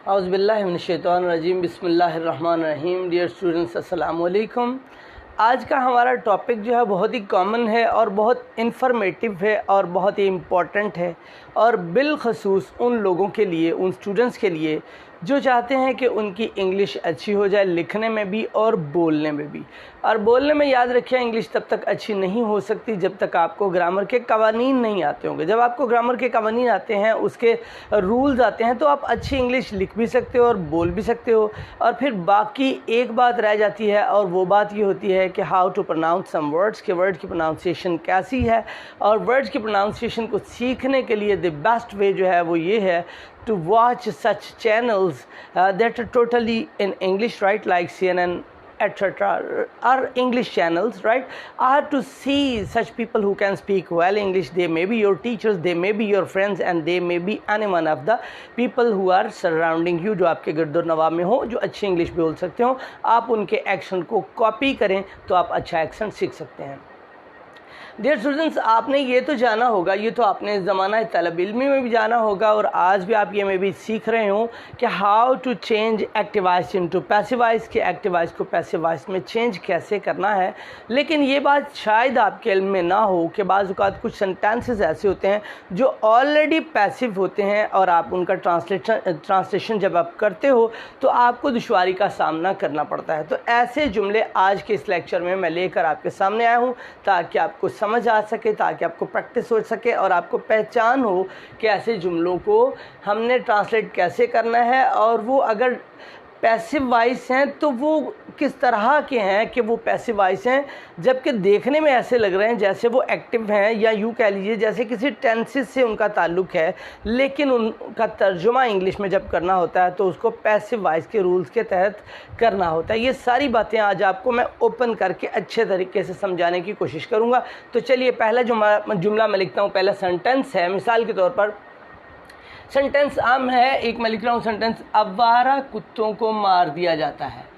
औज़ुबिल्लाहिमिनश्शैतानिर्रजीम बिस्मिल्लाहिर्रहमानिर्रहीम। Dear students, अस्सलाम वालेकुम। आज का हमारा टॉपिक जो है बहुत ही कॉमन है और बहुत इन्फॉर्मेटिव है और बहुत ही इम्पॉर्टेंट है, और बिलखसूस उन लोगों के लिए, उन स्टूडेंट्स के लिए जो चाहते हैं कि उनकी इंग्लिश अच्छी हो जाए, लिखने में भी और बोलने में भी। और बोलने में याद रखिए, इंग्लिश तब तक अच्छी नहीं हो सकती जब तक आपको ग्रामर के कवानीन नहीं आते होंगे। जब आपको ग्रामर के कवानीन आते हैं, उसके रूल्स आते हैं, तो आप अच्छी इंग्लिश लिख भी सकते हो और बोल भी सकते हो। और फिर बाकी एक बात रह जाती है, और वो बात ये होती है कि how to pronounce some words, के वर्ड की प्रोनाउंसिएशन कैसी है। और वर्ड्स की प्रोनाउंसिएशन को सीखने के लिए द बेस्ट वे जो है वो ये है to watch such channels that are totally in English, right, like CNN, etc., are English channels, right, are to see such people who can speak well English. They may be your teachers, they may be your friends, and they may be any one of the people who are surrounding you, जो आपके गिरदो नवाब में हो, जो अच्छी English बोल सकते हो। आप उनके एक्शन को कॉपी करें तो आप अच्छा एक्शन सीख सकते हैं। डियर स्टूडेंट्स, आपने ये तो जाना होगा, ये तो आपने ज़माना तलब इल्मी में भी जाना होगा, और आज भी आप ये में भी सीख रहे हो कि how to change active voice into passive voice, के एक्टिव वॉइस को पैसिव वॉइस में चेंज कैसे करना है। लेकिन ये बात शायद आपके इल्म में ना हो कि बाज़ औक़ात कुछ सेंटेंसेस ऐसे होते हैं जो ऑलरेडी पैसिव होते हैं, और आप उनका ट्रांसलेशन जब आप करते हो तो आपको दुश्वारी का सामना करना पड़ता है। तो ऐसे जुमले आज के इस लेक्चर में मैं लेकर आपके सामने आया हूँ ताकि आपको समझ आ सके, ताकि आपको प्रैक्टिस हो सके और आपको पहचान हो कि ऐसे जुमलों को हमने ट्रांसलेट कैसे करना है, और वो अगर पैसिव वॉइस हैं तो वो किस तरह के हैं कि वो पैसिव वॉइस हैं, जबकि देखने में ऐसे लग रहे हैं जैसे वो एक्टिव हैं, या यूँ कह लीजिए जैसे किसी टेंसेस से उनका ताल्लुक़ है, लेकिन उनका तर्जुमा इंग्लिश में जब करना होता है तो उसको पैसिव वॉइस के रूल्स के तहत करना होता है। ये सारी बातें आज आपको मैं ओपन करके अच्छे तरीके से समझाने की कोशिश करूँगा। तो चलिए, पहला जुमला मैं लिखता हूँ, पहला सेंटेंस है। मिसाल के तौर पर सेंटेंस आम है, एक मैं लिख रहा हूँ सेंटेंस, आवारा कुत्तों को मार दिया जाता है।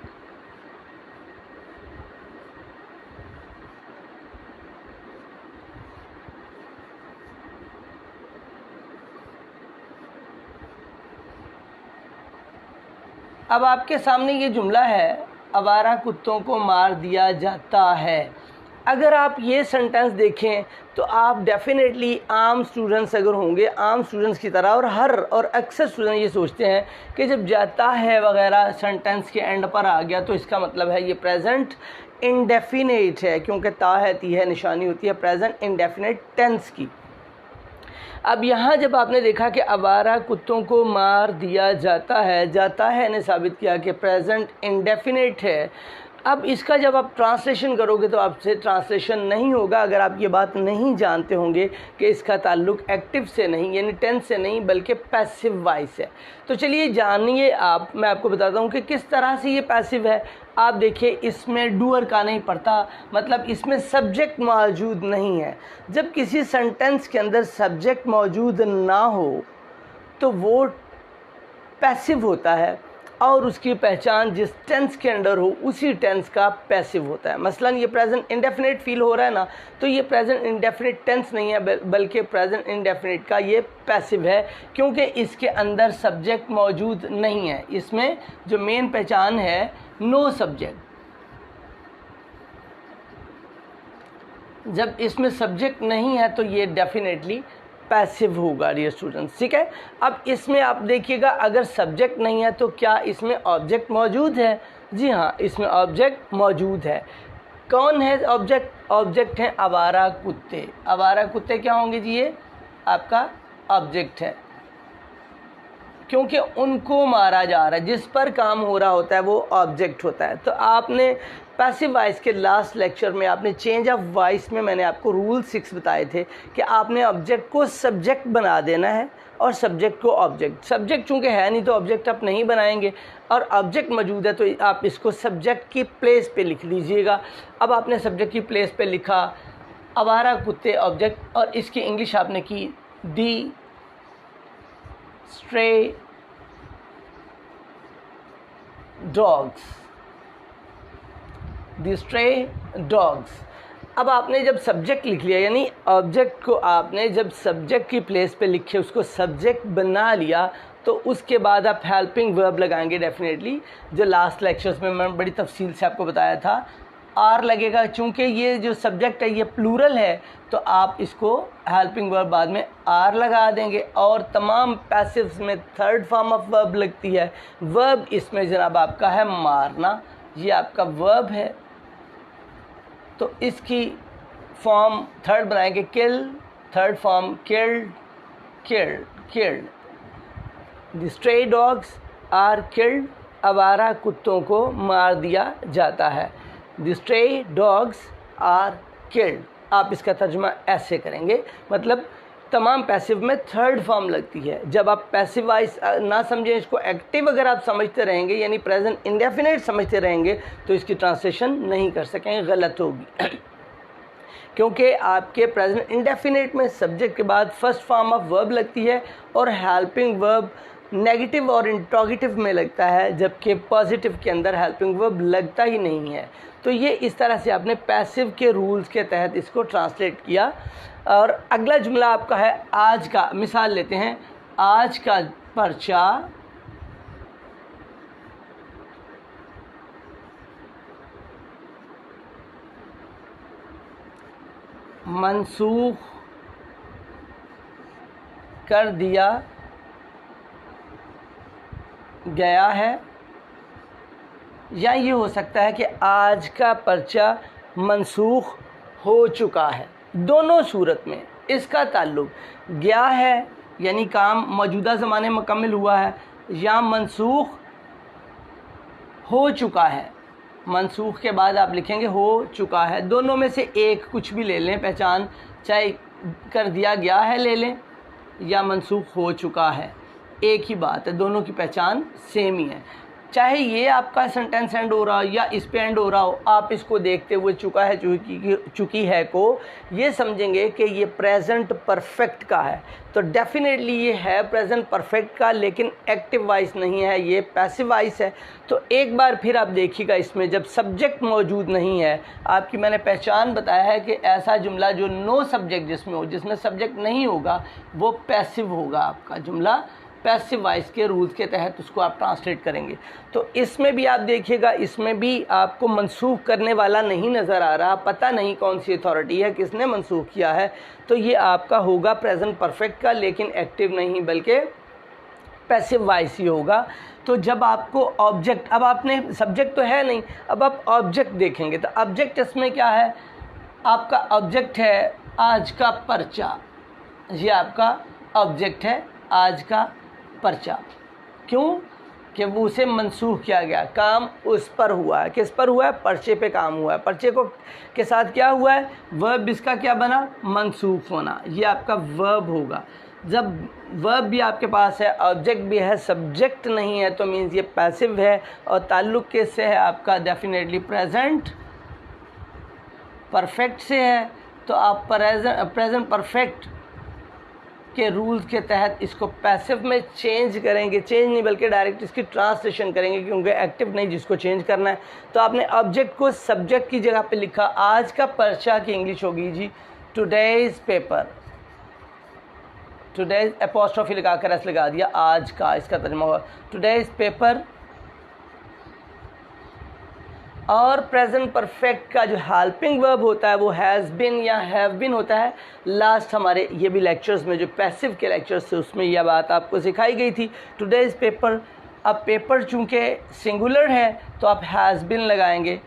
अब आपके सामने ये जुमला है, आवारा कुत्तों को मार दिया जाता है। अगर आप ये सेंटेंस देखें तो आप डेफिनेटली आम स्टूडेंट्स अगर होंगे, आम स्टूडेंट्स की तरह, और अक्सर स्टूडेंट ये सोचते हैं कि जब जाता है वगैरह सेंटेंस के एंड पर आ गया तो इसका मतलब है ये प्रेजेंट इंडेफिनेट है, क्योंकि ता है ती है निशानी होती है प्रेजेंट इंडेफिनेट टेंस की। अब यहाँ जब आपने देखा कि आवारा कुत्तों को मार दिया जाता है ने साबित किया कि प्रेजेंट इंडेफिनेट है। अब इसका जब आप ट्रांसलेशन करोगे तो आपसे ट्रांसलेशन नहीं होगा अगर आप ये बात नहीं जानते होंगे कि इसका ताल्लुक एक्टिव से नहीं, यानी टेंस से नहीं, बल्कि पैसिव वॉइस है। तो चलिए जानिए आप, मैं आपको बताता हूँ कि किस तरह से ये पैसिव है। आप देखिए, इसमें डूअर का नहीं पड़ता, मतलब इसमें सब्जेक्ट मौजूद नहीं है। जब किसी सेंटेंस के अंदर सब्जेक्ट मौजूद ना हो तो वो पैसिव होता है, और उसकी पहचान जिस टेंस के अंडर हो उसी टेंस का पैसिव होता है। मसलन ये प्रेजेंट इंडेफिनिट फील हो रहा है ना, तो ये प्रेजेंट इंडेफिनिट टेंस नहीं है, बल्कि प्रेजेंट इंडेफिनिट का ये पैसिव है, क्योंकि इसके अंदर सब्जेक्ट मौजूद नहीं है। इसमें जो मेन पहचान है, नो सब्जेक्ट। जब इसमें सब्जेक्ट नहीं है तो ये डेफिनेटली पैसिव होगा डियर स्टूडेंट्स, ठीक है। अब इसमें आप देखिएगा, अगर सब्जेक्ट नहीं है तो क्या इसमें ऑब्जेक्ट मौजूद है? जी हाँ, इसमें ऑब्जेक्ट मौजूद है। कौन है ऑब्जेक्ट? ऑब्जेक्ट है आवारा कुत्ते। आवारा कुत्ते क्या होंगे जी? ये आपका ऑब्जेक्ट है, क्योंकि उनको मारा जा रहा है, जिस पर काम हो रहा होता है वो ऑब्जेक्ट होता है। तो आपने पैसिव वॉइस के लास्ट लेक्चर में आपने चेंज ऑफ वॉइस में मैंने आपको रूल 6 बताए थे कि आपने ऑब्जेक्ट को सब्जेक्ट बना देना है और सब्जेक्ट को ऑब्जेक्ट। सब्जेक्ट चूँकि है नहीं तो ऑब्जेक्ट आप नहीं बनाएंगे, और ऑब्जेक्ट मौजूद है तो आप इसको सब्जेक्ट की प्लेस पे लिख लीजिएगा। अब आपने सब्जेक्ट की प्लेस पे लिखा आवारा कुत्ते ऑब्जेक्ट, और इसकी इंग्लिश आपने की दी stray dogs, the stray dogs। अब आपने जब सब्जेक्ट लिख लिया, यानी ऑब्जेक्ट को आपने जब सब्जेक्ट की प्लेस पे लिखे, उसको सब्जेक्ट बना लिया, तो उसके बाद आप हेल्पिंग वर्ब लगाएंगे डेफिनेटली। जो लास्ट लेक्चर्स में मैं बड़ी तफसील से आपको बताया था, आर लगेगा। चूँकि ये जो सब्जेक्ट है ये प्लूरल है, तो आप इसको हेल्पिंग वर्ब बाद में आर लगा देंगे। और तमाम पैसिव्स में थर्ड फॉर्म ऑफ वर्ब लगती है। वर्ब इसमें जनाब आपका है मारना, ये आपका वर्ब है, तो इसकी फॉर्म थर्ड बनाएंगे kill, third form killed, killed, killed. The stray dogs are killed, आवारा कुत्तों को मार दिया जाता है। The stray dogs are killed, आप इसका तर्जुमा ऐसे करेंगे, मतलब तमाम पैसिव में थर्ड फॉर्म लगती है। जब आप पैसिव वाइज ना समझें इसको, एक्टिव अगर आप समझते रहेंगे यानी प्रेजेंट इंडेफिनिट समझते रहेंगे, तो इसकी ट्रांसलेशन नहीं कर सकेंगे, गलत होगी। क्योंकि आपके प्रेजेंट इंडेफिनिट में सब्जेक्ट के बाद फर्स्ट फॉर्म ऑफ वर्ब लगती है और हेल्पिंग वर्ब नेगेटिव और इंट्रोगेटिव में लगता है, जबकि पॉजिटिव के अंदर हेल्पिंग वर्ब लगता ही नहीं है। तो ये इस तरह से आपने पैसिव के रूल्स के तहत इसको ट्रांसलेट किया। और अगला जुमला आपका है आज का। मिसाल लेते हैं, आज का पर्चा मनसूख कर दिया गया है, या ये हो सकता है कि आज का पर्चा मनसूख हो चुका है। दोनों सूरत में इसका ताल्लुक गया है यानी काम मौजूदा ज़माने में मुकम्मल हुआ है, या मनसूख हो चुका है। मनसूख के बाद आप लिखेंगे हो चुका है। दोनों में से एक कुछ भी ले लें पहचान, चाहे कर दिया गया है ले लें या मनसूख हो चुका है, एक ही बात है, दोनों की पहचान सेम ही है। चाहे ये आपका सेंटेंस एंड हो रहा हो या इस पे एंड हो रहा हो, आप इसको देखते हुए चुका है चुकी है को ये समझेंगे कि ये प्रेजेंट परफेक्ट का है। तो डेफिनेटली ये है प्रेजेंट परफेक्ट का, लेकिन एक्टिव वॉइस नहीं है, ये पैसिव वॉइस है। तो एक बार फिर आप देखिएगा, इसमें जब सब्जेक्ट मौजूद नहीं है, आपकी मैंने पहचान बताया है कि ऐसा जुमला जो नो सब्जेक्ट जिसमें हो, जिसमें सब्जेक्ट नहीं होगा, वो पैसिव होगा। आपका जुमला पैसिव वॉइस के रूल्स के तहत उसको आप ट्रांसलेट करेंगे। तो इसमें भी आप देखिएगा, इसमें भी आपको मनसूख करने वाला नहीं नज़र आ रहा, पता नहीं कौन सी अथॉरिटी है, किसने मनसूख किया है। तो ये आपका होगा प्रेजेंट परफेक्ट का, लेकिन एक्टिव नहीं बल्कि पैसिव वॉइस ही होगा। तो जब आपको ऑब्जेक्ट, अब आपने सब्जेक्ट तो है नहीं, अब आप ऑब्जेक्ट देखेंगे तो ऑब्जेक्ट इसमें क्या है, आपका ऑब्जेक्ट है आज का पर्चा। ये आपका ऑब्जेक्ट है आज का पर्चा। क्यों? कि वो उसे मनसूख किया गया, काम उस पर हुआ है। किस पर हुआ है? पर्चे पे काम हुआ है। पर्चे को के साथ क्या हुआ है? वर्ब इसका क्या बना? मनसूख होना। ये आपका वर्ब होगा। जब वर्ब भी आपके पास है, ऑब्जेक्ट भी है, सब्जेक्ट नहीं है, तो मीन्स ये पैसिव है। और ताल्लुक़ किससे है आपका? डेफिनेटली प्रेजेंट परफेक्ट से है। तो आप प्रेजेंट परफेक्ट के रूल्स के तहत इसको पैसिव में चेंज करेंगे। चेंज नहीं बल्कि डायरेक्ट इसकी ट्रांसलेशन करेंगे, क्योंकि एक्टिव नहीं जिसको चेंज करना है। तो आपने ऑब्जेक्ट को सब्जेक्ट की जगह पे लिखा। आज का पर्चा की इंग्लिश होगी जी टुडेज पेपर। टुडेज एपोस्ट्रोफी लगाकर ऐसे लगा दिया, आज का, इसका तर्जुमा होगा टुडेज पेपर। और प्रेजेंट परफेक्ट का जो हेल्पिंग वर्ब होता है वो हैज़ बिन या हैव बिन होता है। लास्ट हमारे ये भी लेक्चर्स में जो पैसिव के लेक्चर्स थे उसमें यह बात आपको सिखाई गई थी। टुडेज़ पेपर, अब पेपर चूँकि सिंगुलर है तो आप हैज़ बिन लगाएंगे,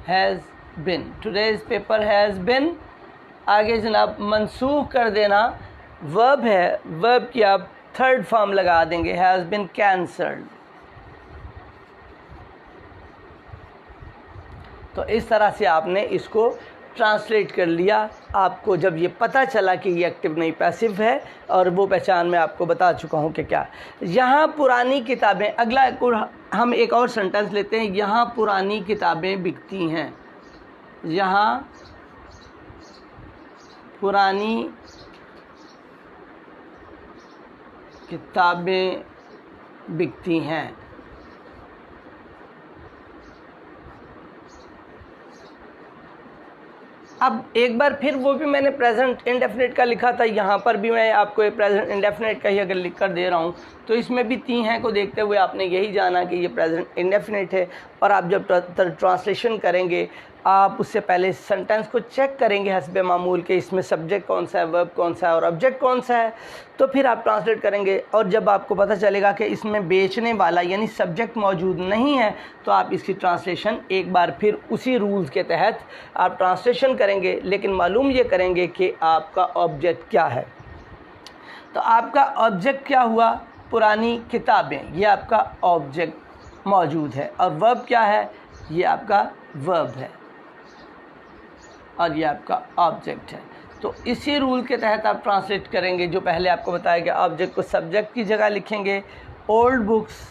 has been. Today's paper has been. आगे जनाब मनसूख कर देना, वर्ब है, वर्ब की आप थर्ड फॉर्म लगा देंगे, हैज़ बिन कैंसल्ड। तो इस तरह से आपने इसको ट्रांसलेट कर लिया। आपको जब ये पता चला कि ये एक्टिव नहीं पैसिव है, और वो पहचान मैं आपको बता चुका हूँ कि क्या। यहाँ पुरानी किताबें, अगला हम एक और सेंटेंस लेते हैं। यहाँ पुरानी किताबें बिकती हैं। यहाँ पुरानी किताबें बिकती हैं। अब एक बार फिर वो भी मैंने प्रेजेंट इंडेफिनिट का लिखा था, यहाँ पर भी मैं आपको एक प्रेजेंट इंडेफिनिट का ही अगर लिख कर दे रहा हूँ तो इसमें भी 3 हैं को देखते हुए आपने यही जाना कि ये प्रेजेंट इंडेफिनिट है। और आप जब ट्रांसलेशन करेंगे आप उससे पहले सेंटेंस को चेक करेंगे हस्बे मामूल के इसमें सब्जेक्ट कौन सा है, वर्ब कौन सा है और ऑब्जेक्ट कौन सा है, तो फिर आप ट्रांसलेट करेंगे। और जब आपको पता चलेगा कि इसमें बेचने वाला यानी सब्जेक्ट मौजूद नहीं है तो आप इसकी ट्रांसलेशन एक बार फिर उसी रूल्स के तहत आप ट्रांसलेशन करेंगे, लेकिन मालूम ये करेंगे कि आपका ऑब्जेक्ट क्या है। तो आपका ऑब्जेक्ट क्या हुआ, पुरानी किताबें, ये आपका ऑब्जेक्ट मौजूद है। और वर्ब क्या है, ये आपका वर्ब है और ये आपका ऑब्जेक्ट है। तो इसी रूल के तहत आप ट्रांसलेट करेंगे जो पहले आपको बताया गया। ऑब्जेक्ट को सब्जेक्ट की जगह लिखेंगे। ओल्ड बुक्स,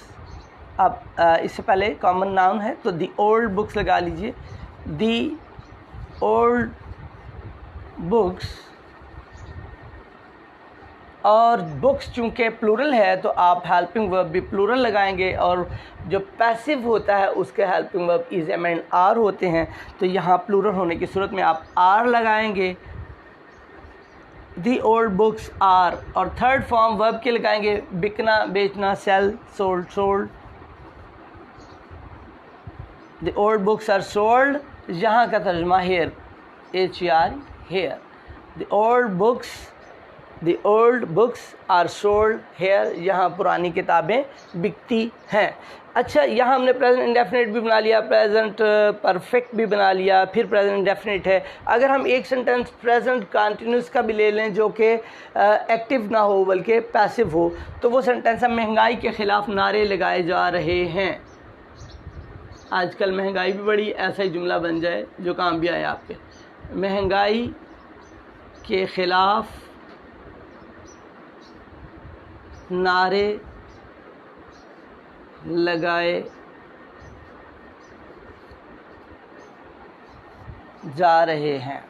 आप इससे पहले कॉमन नाउन है तो दी ओल्ड बुक्स लगा लीजिए। दी ओल्ड बुक्स, और बुक्स चूँकि प्लूरल है तो आप हेल्पिंग वर्ब भी प्लूरल लगाएंगे। और जो पैसिव होता है उसके helping verb is am and are होते हैं, तो यहाँ प्लूरल होने की सूरत में आप आर लगाएंगे। दी ओल्ड बुक्स आर, और थर्ड फॉर्म वर्ब के लगाएंगे, बिकना, बेचना, sell, sold, sold. The old books are sold, यहाँ का तर्जमा here, HER, here. The old books are sold here, यहाँ पुरानी किताबें बिकती हैं। अच्छा, यहाँ हमने प्रेजेंट इंडेफिनिट भी बना लिया, प्रेजेंट परफेक्ट भी बना लिया, फिर प्रेजेंट इंडेफिनिट है। अगर हम एक सेंटेंस प्रेजेंट कंटिन्यूस का भी ले लें जो कि एक्टिव ना हो बल्कि पैसिव हो, तो वो सेंटेंस हम महंगाई के ख़िलाफ़ नारे लगाए जा रहे हैं। आजकल महंगाई भी बड़ी, ऐसा ही जुमला बन जाए जो काम भी आए आपके। महंगाई के ख़िलाफ़ नारे लगाए जा रहे हैं।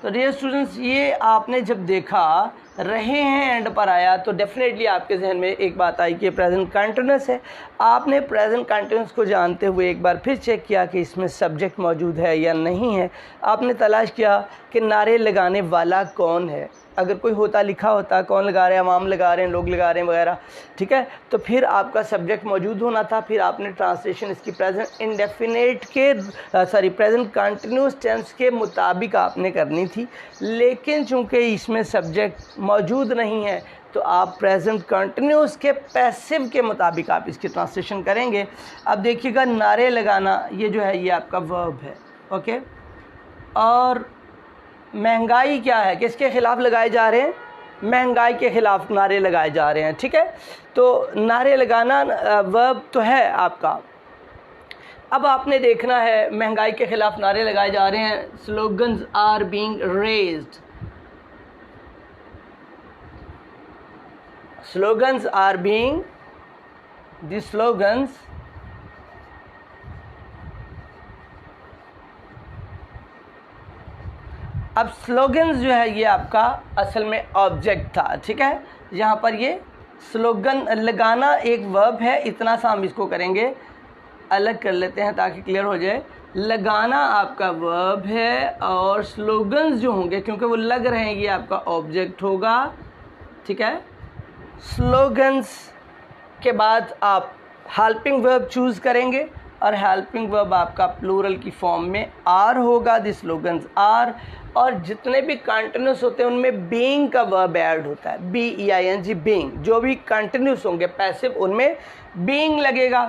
तो डियर स्टूडेंट्स, ये आपने जब देखा रहे हैं एंड पर आया तो डेफिनेटली आपके जहन में एक बात आई कि प्रेजेंट कंटिन्यूस है। आपने प्रेजेंट कंटिन्यूस को जानते हुए एक बार फिर चेक किया कि इसमें सब्जेक्ट मौजूद है या नहीं है। आपने तलाश किया कि नारे लगाने वाला कौन है। अगर कोई होता, लिखा होता, कौन लगा रहे हैं, अवाम लगा रहे हैं, लोग लगा रहे हैं वगैरह, ठीक है, तो फिर आपका सब्जेक्ट मौजूद होना था। फिर आपने ट्रांसलेशन इसकी प्रेजेंट इंडेफिनेट के प्रेजेंट कंटिन्यूस टेंस के मुताबिक आपने करनी थी, लेकिन चूंकि इसमें सब्जेक्ट मौजूद नहीं है तो आप प्रेजेंट कंटिन्यूस के पैसिव के मुताबिक आप इसकी ट्रांसलेशन करेंगे। अब देखिएगा, नारे लगाना ये जो है ये आपका वर्ब है, ओके। और महंगाई क्या है, किसके ख़िलाफ़ लगाए जा रहे हैं, महंगाई के ख़िलाफ़ नारे लगाए जा रहे हैं, ठीक है। तो नारे लगाना वर्ब तो है आपका। अब आपने देखना है महंगाई के ख़िलाफ़ नारे लगाए जा रहे हैं। Slogans are being raised, slogans are being, the slogans अब स्लोगन्स जो है ये आपका असल में ऑब्जेक्ट था, ठीक है। यहाँ पर ये स्लोगन लगाना एक वर्ब है, इतना सा हम इसको करेंगे, अलग कर लेते हैं ताकि क्लियर हो जाए। लगाना आपका वर्ब है और स्लोगन्स जो होंगे क्योंकि वो लग रहे हैं ये आपका ऑब्जेक्ट होगा, ठीक है। स्लोगन्स के बाद आप हेल्पिंग वर्ब चूज़ करेंगे और हेल्पिंग वर्ब आपका प्लूरल की फॉर्म में आर होगा, द स्लोगन्स आर। और जितने भी कंटिन्यूस होते हैं उनमें बीइंग का वर्ब ऐड होता है, BEING, बीइंग। जो भी कंटिन्यूस होंगे पैसिव उनमें बीइंग लगेगा।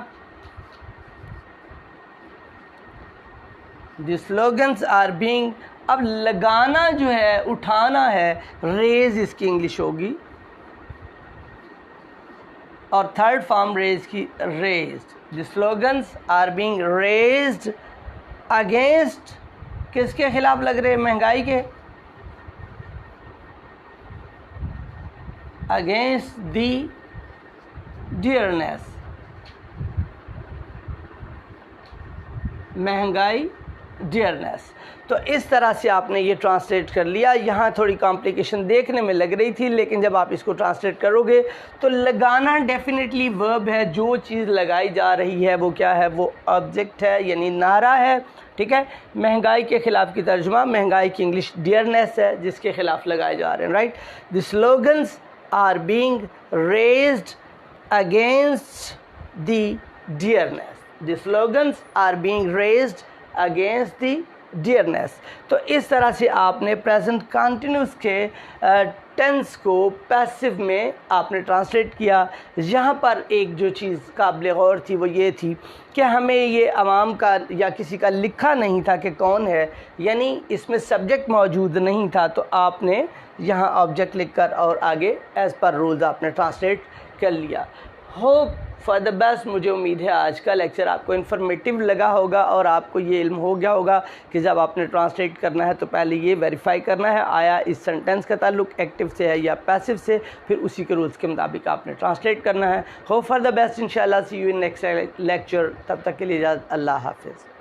The slogans are being. अब लगाना जो है उठाना है, रेज इसकी इंग्लिश होगी और थर्ड फॉर्म रेज की raised. The slogans are being raised against, किसके खिलाफ लग रहे हैं, महंगाई के, अगेंस्ट दी डियरनेस, महंगाई डियरनेस। तो इस तरह से आपने ये ट्रांसलेट कर लिया। यहाँ थोड़ी कॉम्प्लिकेशन देखने में लग रही थी, लेकिन जब आप इसको ट्रांसलेट करोगे तो लगाना डेफिनेटली वर्ब है। जो चीज़ लगाई जा रही है वो क्या है, वो ऑब्जेक्ट है, यानी नारा है। ठीक है, महंगाई के ख़िलाफ़ की तर्जुमा, महंगाई की इंग्लिश डियरनेस है, जिसके ख़िलाफ़ लगाए जा रहे हैं। Right, the slogans are being raised against the dearness. The slogans are being raised against the dearness. तो इस तरह से आपने प्रेजेंट कंटिन्यूस के टेंस को पैसिव में आपने ट्रांसलेट किया। यहाँ पर एक जो चीज़ काबिल गौर थी वो ये थी कि हमें ये अवाम का या किसी का लिखा नहीं था कि कौन है, यानी इसमें सब्जेक्ट मौजूद नहीं था। तो आपने यहाँ ऑब्जेक्ट लिखकर और आगे एज़ पर रूल्स आपने ट्रांसलेट कर लिया। Hope for the best. मुझे उम्मीद है आज का लेक्चर आपको इन्फॉर्मेटिव लगा होगा और आपको ये इल्म हो गया होगा कि जब आपने ट्रांसलेट करना है तो पहले ये वेरीफाई करना है आया इस सेंटेंस का ताल्लुक एक्टिव से है या पैसिव से, फिर उसी के रूल्स के मुताबिक आपने ट्रांसलेट करना है। Hope for the best. इंशाल्लाह सी यू इन नेक्स्ट लेक्चर। तब तक के लिए इजाज़त। अल्लाह हाफिज़।